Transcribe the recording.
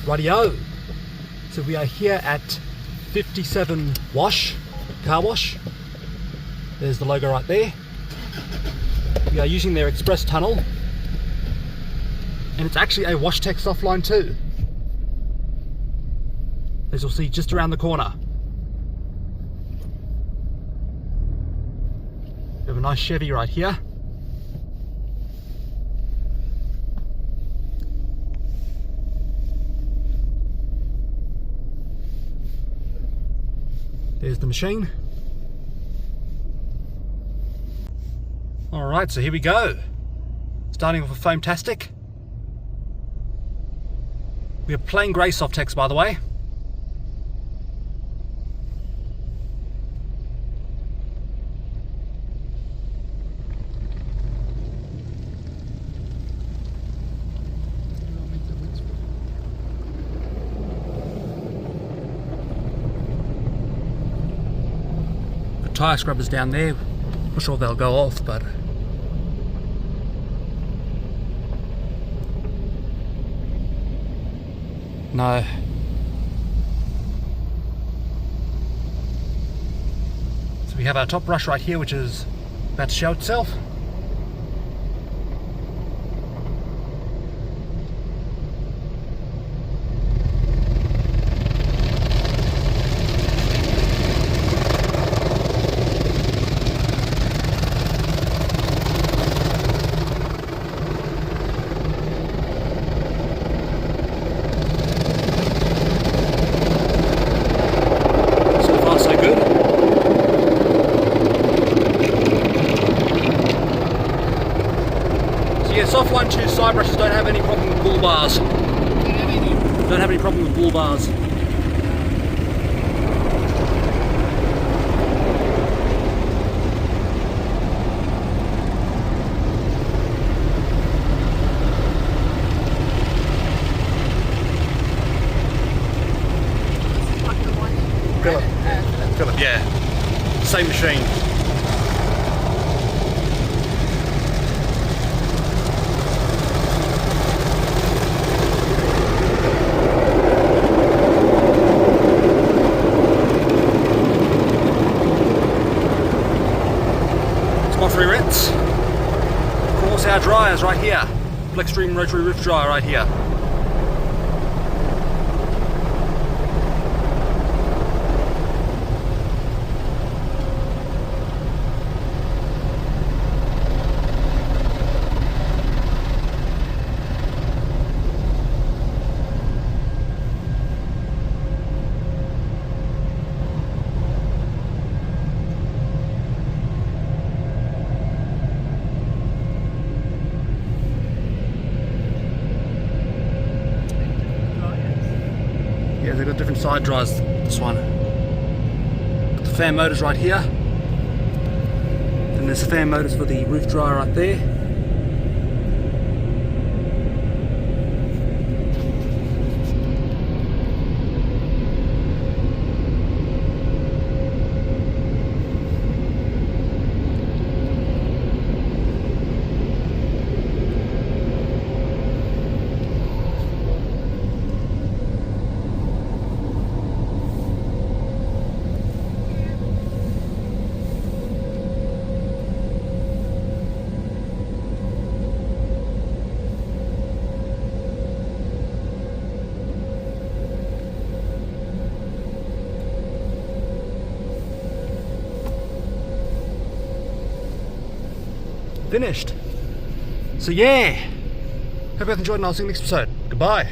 Radio. So we are here at 57 Wash, car wash. There's the logo right there. We are using their express tunnel. And it's actually a WashTec SoftLine too. As you'll see just around the corner. We have a nice Chevy right here. There's the machine. Alright, so here we go. Starting off with Foamtastic. We have plain grey SoftTecs, by the way. Tyre scrubbers down there. Not sure if they'll go off, but no. So we have our top brush right here, which is about to show itself. Yeah, SoftLine 2 side brushes don't have any problem with bull bars. Don't have any problem with bull bars. Philip, yeah. Same machine. Free rinse. Of course, our dryers right here. Flexstream rotary roof dryer right here. Yeah, they've got different side dryers, this one. Got the fan motors right here. Then there's the fan motors for the roof dryer right there. Finished. So yeah, hope you guys enjoyed and I'll see you next episode. Goodbye.